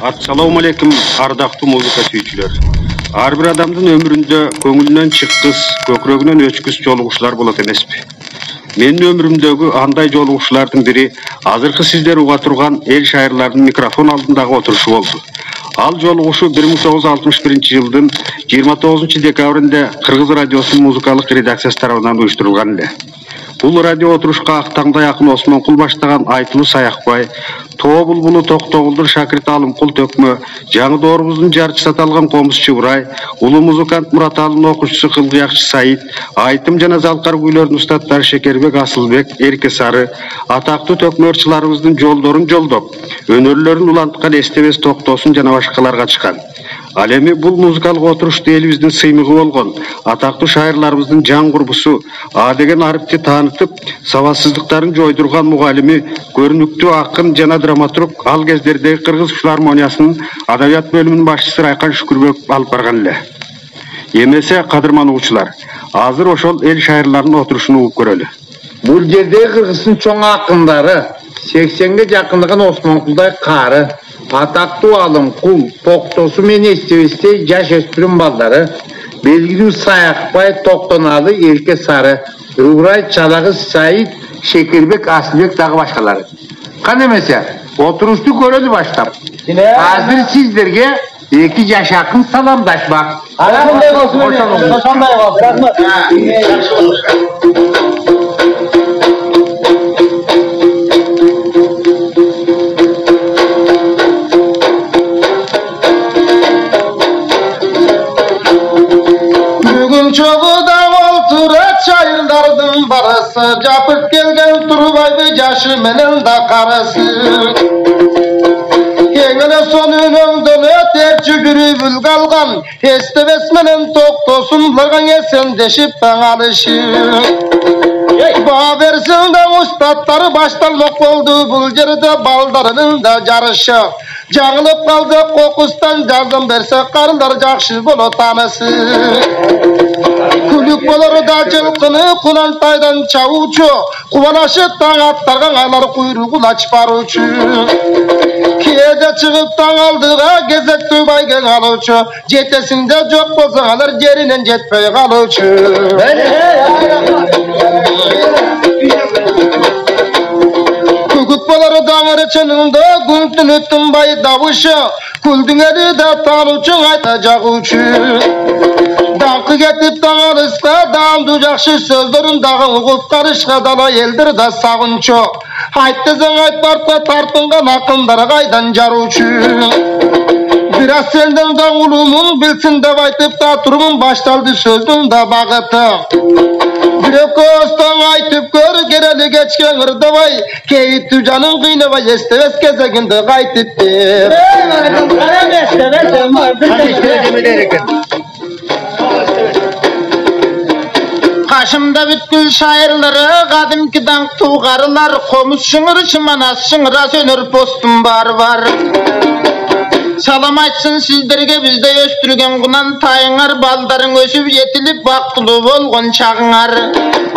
Assalamu alaikum, ardaqlı muzika sүйүүчүлөр. Ар бир адамдын өмүрүндө көңүлүнөн чыккыс, көкүрөгүнөн өчкүс жолугушуулар болот эмеспи? Менин өмүрүмдөгү андай жолугушуулардын бири азыркы сиздер уга турган эл шайырлардын микрофон алдындагы отурушу болду. Ал жолугушуу 1961-жылдын 29-декабрында Кыргыз радиосунун музыкалык редакциясы тарабынан уюштурулган эле. Бул радио отурушка Актаңдай акын Осмонкул баштаган Айтылуу Саякбай, Тоо Булбулу Токтогулдун шакирти Алымкул Төкмө, жаңы доорубуздун жарчысы аталган Комуз Чыбырай, улуу музыкант Мураталынын окуучусу Кылгыякчы Саид, айтым жана залкар күүлөрдүн устаттары Шекербек Асылбек, Эрке Сары, атактуу төкмөрчүларыбыздын жолдорун жолдоп, өнөрлөрүн уланткан Эстебес Токтосун жана башкалар катышкан. Ал эми бул музыкалык отурушта элибиздин сыймыгы болгон атактуу шайырларыбыздын жан курбусу А деген арыпты таанытып, сабатсыздыктарын жойдурган мугалими, көрүнүктүү акын жана драматург ал кездердеги Кыргыз филармониясынын адабият бөлүмүнүн башчысы Райкан Шүкүрбеков алып барган эле. Эмесе, кадырман угуучулар, азыр ошол эл шайырларынын отурушун угуп көрөлү. Бул жердеги Кыргыздын чоң акындары 80ге жакындаган Осмонкулдай кары, атактуу Алымкул, Токтосу менен Эстебестей жаш өспүрүм балдары, белгилүү Саякбай, Токтоналы, Эрке Сары, Ыбырай, Чалагыз Саид, Шекербек Асылбек дагы башкалары. Кана эмесе, отурушту көрөлү баштап. Азыр сиздерге эки жаш акын саламдашмак. Ошондой болсун. Ошондой болсун. Çoğuda oltura çayırdardın barası, Capıp gelgen Turbaydı yaşı menen da karası. Yengene sonunun dönü çügürü bül kalgan, Estebes menen Toktosun lagan esen deşip ben alışım. Bağ versin de ustatları baştanlık oldu, bul yerde baldarının da yarışı. Жаңылып қалды қоқыстан жазым берсе қарындар жақшы боло танысы. Күлік болар да жылқыны құлантайдан чауучу, қуанашы таң аттарған айлар құйрығын ачып баручу. Кеде шығып таң алдыға кезекті байген алучу, жетесінде жоқ болсаң алар жерінен жетпей қалучу. Күгік болары даңыры чыныңды күнтіні тынбай дауышы, күлдің әді де танучың айта жағучы. Даңқы кетіп таңарысқа даңды жақшы сөздерін дағын ұғып қарышқа дала елдір да сағынчы. Айттызың айтпартқа тартынған ақындар қайдан жаручы. Biraz senden de ulumun bilsin de aytıp da turun baştaldı sözün de bağıtı. Bir kostan aytıp gör gereli geçken ırdavay, Keyitü canın kıyını vay Estebes gezeginde kaytıp der. Kaşımda bütkül şairleri, kadimki dank tuğarılar, Komuz şыңыр şımanas şыңıra sönür postum var. Salam açsın sizlerge bizde östürgen kunan tayıngар, baldarın ösüp yetilip baktulu bolgon çağıngар.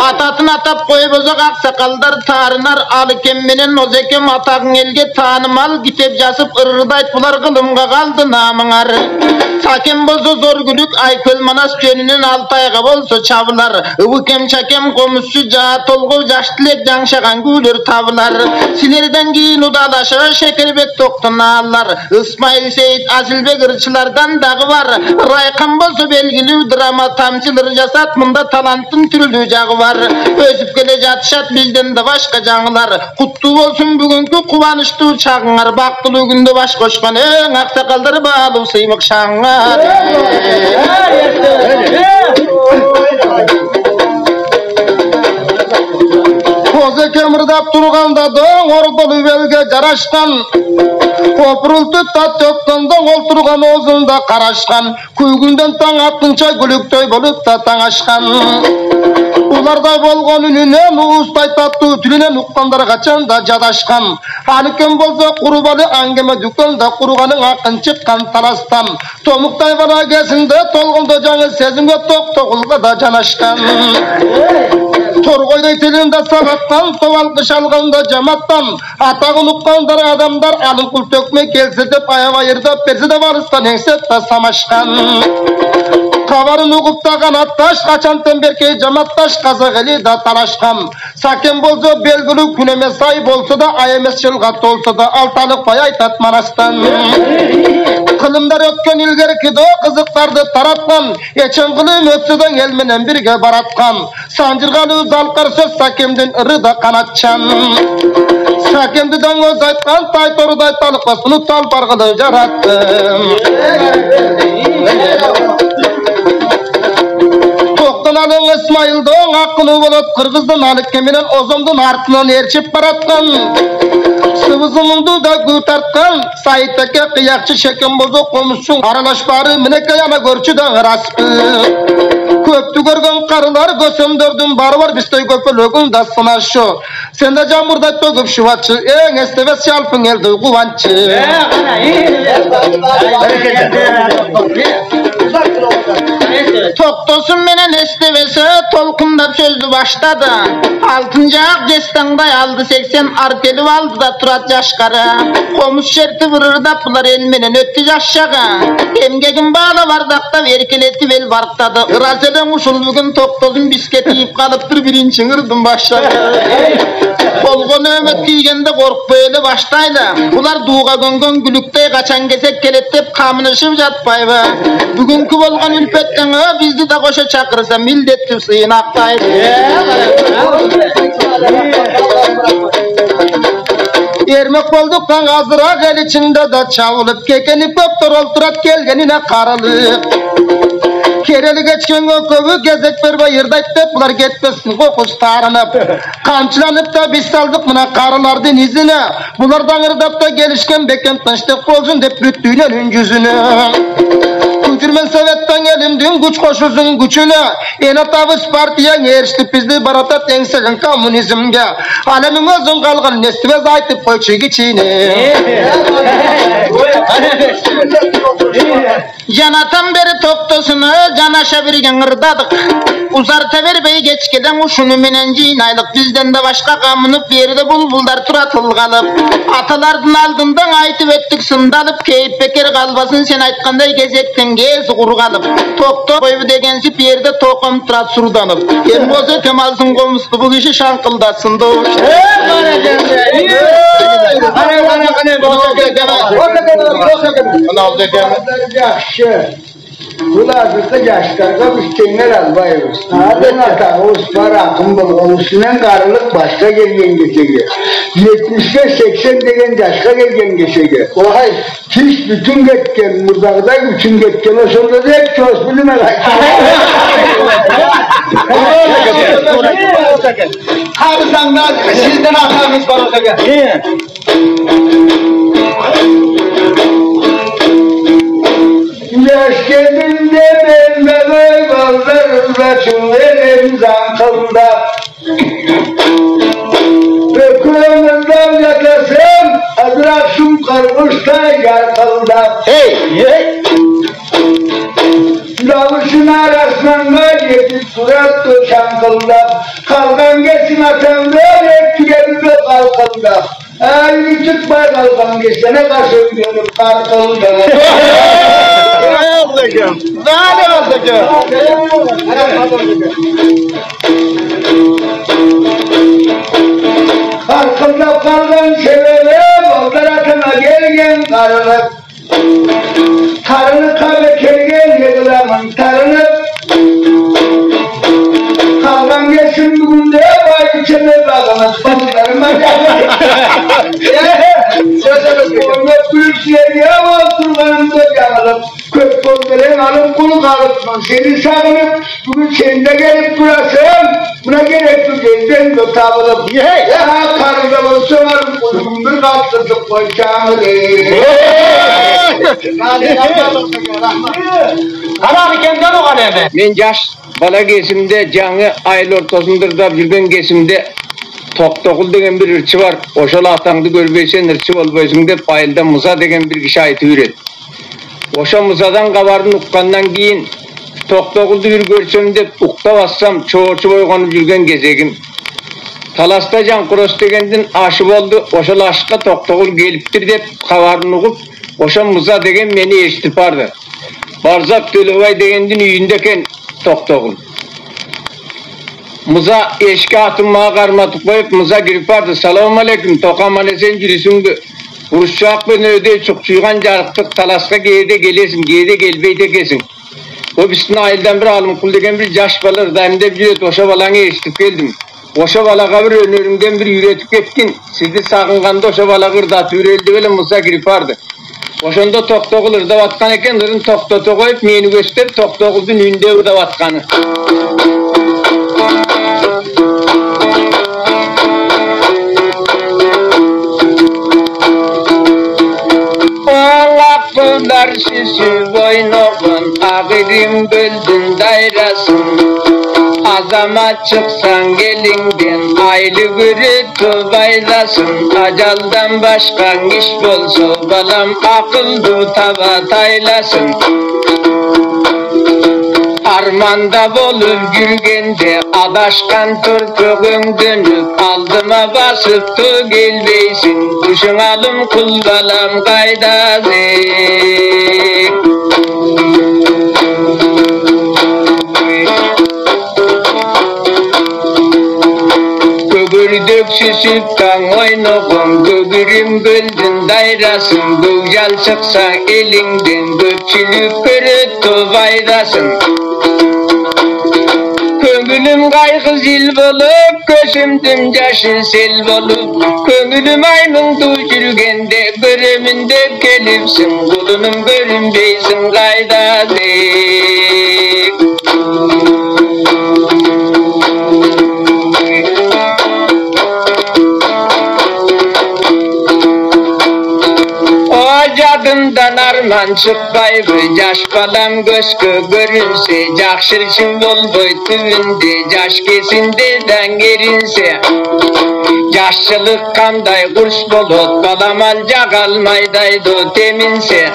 Atatın atap koyup ozak aksakaldar tarınar, alıkem menen ozekem atağın elge tanımal, kitep jasıp ırırdayt bular kılımga kaldı namıngар. Sakem bozu zor gülük ayköl manas könünün altayga bolsa çavılar, ıvıkem çakem komuşsu jağa tolgu jaştilek janşagan gülür tavılar. Silerden giyin udalaşa Şekerbek Toktonallar, İsmail Seyit Asilbek ırçılardan dağı var. Raykan bozu belgili drama tamçıları jasat, mında talantın türlü jağı var. Özüp gele jatışat bizden de başka janılar. Kutlu olsun bugünkü kuvanıştı çağıngар, baktılı günde baş koşkan en aksakalları bağlı sıymık şağıngар. Kozu kemırdap turganda da ordalı belge jaraşkan. Kopurultu tat tökkanda ol turgan ozunda karaşkan. Küygünden taң attınça gülüktöy bolup da taң aşkan. Ularday bolgon ününen uustay tattуу tülünen ukkandar kaçan da jadaşkan. Halikem bolsa kurubalı angeme dükkanda kuruganın akın çıkkan talastan. Tomuktay bana kesinde tolgunda janı sezimge Toktogulga da janaşkan. Torgoyday telinde sagattan, soval kış alganda jamattan, ata uluqqandar adamlar alın kul tökme gelse de ayava yırda berse de varıstan engset da samaşkan. Kavarın uğupta kanattaş, kaçan temberkey camattaş, kazak eli da talaşkan. Saken bolsa belgülü küneme sahip olsa da, ayemes çılgat olsa da, altalık payay tatmanastan. Kılımdar ötken ilgerki de kızıklardı taratkan, eçen kılım ötsüden elmenen birge baratkan. Sancırgalı zalkar söz sakemden ırı da kanatçan. Sakemdiden öz aytkan, tay toruday talıklasını tal pargılı jarattım. Toktanalın İsmail'den hakkını bulup Kırgız'dan alıp keminen ozumdun artından erçip baratkan. Sıvızınındı da gül tartkan, Sait'teki kıyakçı şekem bozuk komuşsun, aralaşbarı mineke yana görçüden raspı. Köptü görgen karılar gösömdördün barbar bistoy köpölögün da sınaşı. Sen de camurda tögüp şuvatçı, en esteves şalpın elde kuvançı. Toktosun menen estevesi tolkundap sözdü başladı. 6. ak destangday aldı 80 arteli aldı da turat yaşkarı. Komus şerti vırırdap bular elmenen öttü yaşşağı. Emgegin bağla vardakta verkeleti vel vartadı. Irazelen usul bugün toktosun bisketi yiyip kalıptır birinci ırdım başladı. Kolgon ömet giygende korkbaylı baştaydı. Bular duğa göngon gülüktey kaçan gesek kelettep kamınışıp jatpaydı. Bugünkü bolgan ülpetten bizdi de koşa çakırsa mildetli sıyın aktaydı. Ermek olduktan azırak el içinde de çavulup kekeni köptür olturat gelgenine karalık. Kereli geçken o kövü gezek bir bayırdayt dep bular getmesin kokus taranıp. Kamçılanıp da biz saldık mına karılardın izine. Bulardan ırdap da gelişken bekem tınçtık olsun dep büttüğünen üncüzünü. Kücürmen Sovet'ten elimdin güç koşusun güçüne. Enatavız partiyen erişti bizli baratat engselin komünizmge. Alemin özün kalgan nestivez aytıp koyçu geçine. Yanatan beri toktosunu canaşa birgen ırdadık. Uzarta verbeyi geçkeden uşunu menenciyin aylık. Bizden de başka kamınıp yerde bulbullar turatılgalıp. Atalardın aldından aytıp ettik sındalıp. Keyip beker kalbasın sen aytkanday gezekten gez kurgalıp. Tokto koybu degensip yerde tokum turat surdanıp. Embozu temalsın komustu bu kişi şankıldasın doğuş. Kulağızda yaşlarga üstünler albayız. Adın ata Osman akım bulgolusundan karılık başka gelgen geçege. 70-80 degen yaşka gelgen geçege. Ohay, hiç bütün getken, murdağda üçün getken, o sonunda da hep çoğuz bilime Karısan da sizden atanız var olsa gel. Yaş geldiğinde ben böyle kaldırırla çınlarım zankılda. Öküğümüzden yatasım, adrakşım karmışta yarkılda. Hey! Hey! Davuşun arasından yedi surat şankılda. Kalkan geçsin atamda, hep tüyelinde kalkılda. Ay çıkma kalkan geçsene karşı görüp kalkılda. Zane olacak. Arkamda kalkan sebebe ballar atına gelgen karılık. Tarını kahve kelgen yedilamın tarını. Kalkan geçsin bugün de vay içine bağlamaz. Bazılarıma gelmek. Onu büyükler ya oturmanında yanılıp. Kök bozduren alıp kulu kalıpman. Seni sağınıp bugün sen de gelip durasın. Buna gerekli gezden de tabılıp. Ya karıda olsun alıp kulumdur kalktırdık koyacağımı değil. Kararı kendinden o kaleme. Men yaş bala kesimde canı ayıl ortasındır da bilgen kesimde Toktokul degen bir ırçı var. Oşal atаңды görбейсен ırçı bolбойсуң dep ayılda Musa degen bir kişi aytып үйрөt. Oşa Musa'dan kabarını uqqandan keyin Toktoguldu bir görsem dep ukta bassam çoğurçu boygonуп жүрген кезегim. Talasta Can Kuros degендин aşı boldu. Oşol aşıkka Toktogul geliptir dep kabarını ugup, oşo Muza degen meni eşitip bardı. Barzak Tölebay degendin üyündeken Toktogul. Muza eşke atınmağa karmatıp koyup Muza girip bardı. Salamu aleyküm, tokamane sen jürüsüngü. Uruşçak ben öde çukçuygan jarıktık Talaska geyde gelesin, geyde gelbeyde kesin. O bizden ayıldan bir alım kul degen bir jaş balar daimde bir oşa balağını eşitip geldim. Oşa balağa bir önörümden bir yüretip ketkin. Sizi sağınganda oşa balağı ırdatı üreldi böyle Muza girip bardı. Oşonda Toktogul ırda batkan eken ırın Toktogul koyup meni gösterip Toktogul'dun üyünde ırda batkanı. Oğlaklar şişi boynoğun ağırım böldün dairasın. Azama çıksan gelinden aylı gürütü baylasın. Acaldan başka iş bolsa balam akıllı tava taylasın. Armanda bolup yürgende adaşkan törpögün dönüp aldıma basıp da gelbeysin. Kuşun alım kul balam kaydazik. Gögürdük süsüpten oynoğun gögürüm böldün dairasın. Gökyal çıksa elinden göpçülük görüttü faydasın. Köngülüm kaygı zil bolup, gözümdüm yaşı sel bolup. Köngülüm aymın yürgende, görümünde gelipsin. Kulunum görünbeysin kaydazik. Cadımdan arman çıkbaydı, yaş balam göskü görünse, jakşırçın bolboy tüvünde, yaş kesindeden gerinse. Yaşçılık kanday kurs bolot, balam alcak almaydaydı teminse.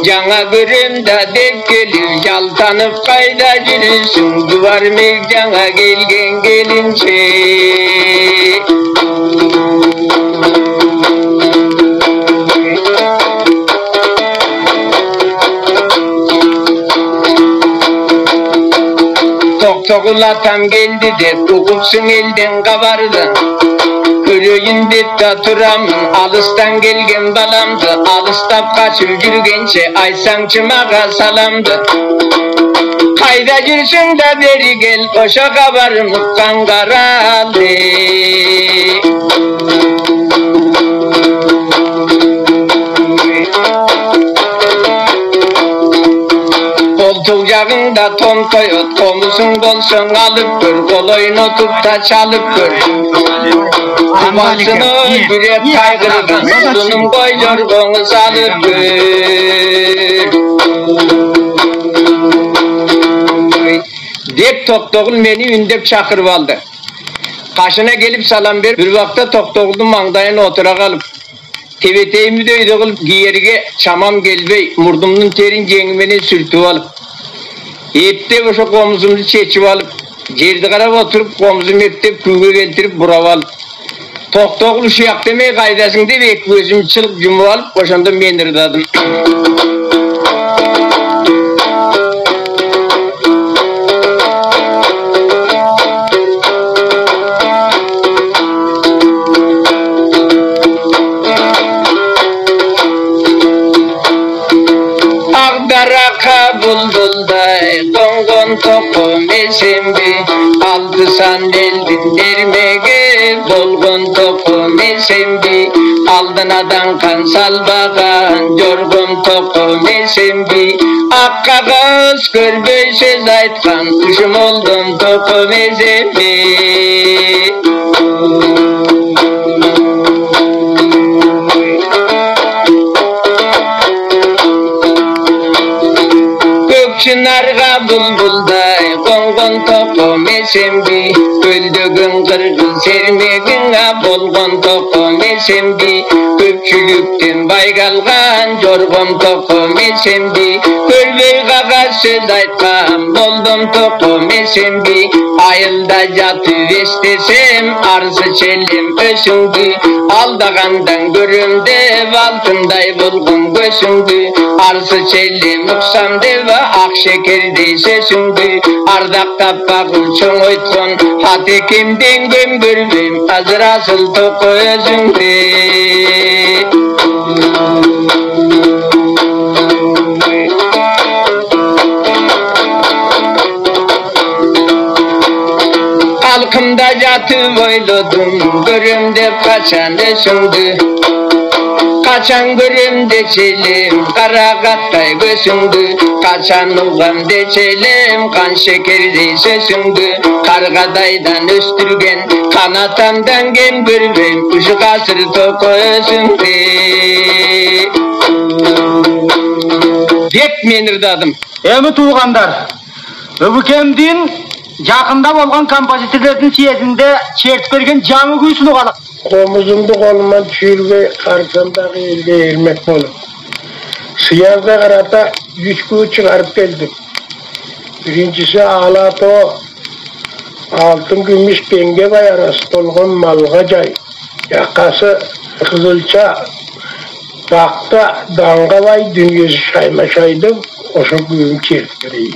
Cana görümde dep gelip, yaltanıp kayda yürüsün, duvar mevcana gelgen gelince. Toktogul atam geldi de ukupsun elden kabardı. Körüyün dep de turamın alıstan gelgen balamdı. Alыстap kaçıp yürgençe aysan çımağa salamdı. Kayda yürsün de beri gel oşa kabarım kangaralı. Koltuk yağında tom koyut, komusun bolsun alıp gör, koloyun otup da çalıp gör. Kumasını güret kaygırgan, odunum koy yorgonu salıp gör. Dep Toktogul meni ündep çakırıp aldı. Kaşına gelip salam ver, bir vakta Toktogul'un mangdayına otura kalıp. Teveteyimi de öyle kılıp giyerige çamam gelbey, murdumdun terin cengimeni sürtüp alıp. Hepte boşa komuzumuzu çeçip alıp, cerdi karab oturup komuzumu hepte kuyga geltirip burav alıp. Toktogul uşu yak demeye kaydasın de ve gözümü çılıp cumup alıp, boşanda men ırdadım. Buldulday gongon tokum esembi aldısan eldin dermege dolgun tokum esembi aldınadan kan salbagan yorgun tokum esembi akka kız görgöy söz aytkan kuşum oldum tokum esembi. Çınarga bulbulday kongon tokum esembi, öldügün kırgın sermegin bolgon tokum esembi. esemdi, köpçülükten baygalgan jorgom tokum esemdi, kölbey gaga söz aytkan boldum tokum esemdi, ayılda jatıp estesem arsı çelim ösüngdü, aldagandan görüm dep altınday bulgun gösüngdü, arsı çelim uksam dep ak şekerdey sösüngdü, ardak tapagıl çoң oytkon hat ekemden göm görmem azır asıl toku özüngdü. Halkımda jatıp oyladım, görüm dep kaçan ösüngdü, kaçan görüm deçelim, kara kattay gösüngdü, kaçan ugam deçelim, kan şekerdey sösüngdü, kargadaydan östürgen, kanatamdan gem görmem, uşuk asır toku özüngdü. Dep men ırdadım. Эми туугандар, Өбүкемдин жакында болгон композиторлордун сиесинде чертип берген жаңы күйсүн угалык. Komuzumdu kolumdan çürgey karşımdaki elde eğilmek bolup. Siyazda karata 3 kuğu çıkarıp geldim. Birincisi Ağlato, altın gümüş penge bay arası dolgun malga cay. Yakası kızılça, bakta danga bay dünyası şayma şaydım. Oşun kuyum çertip vereyim.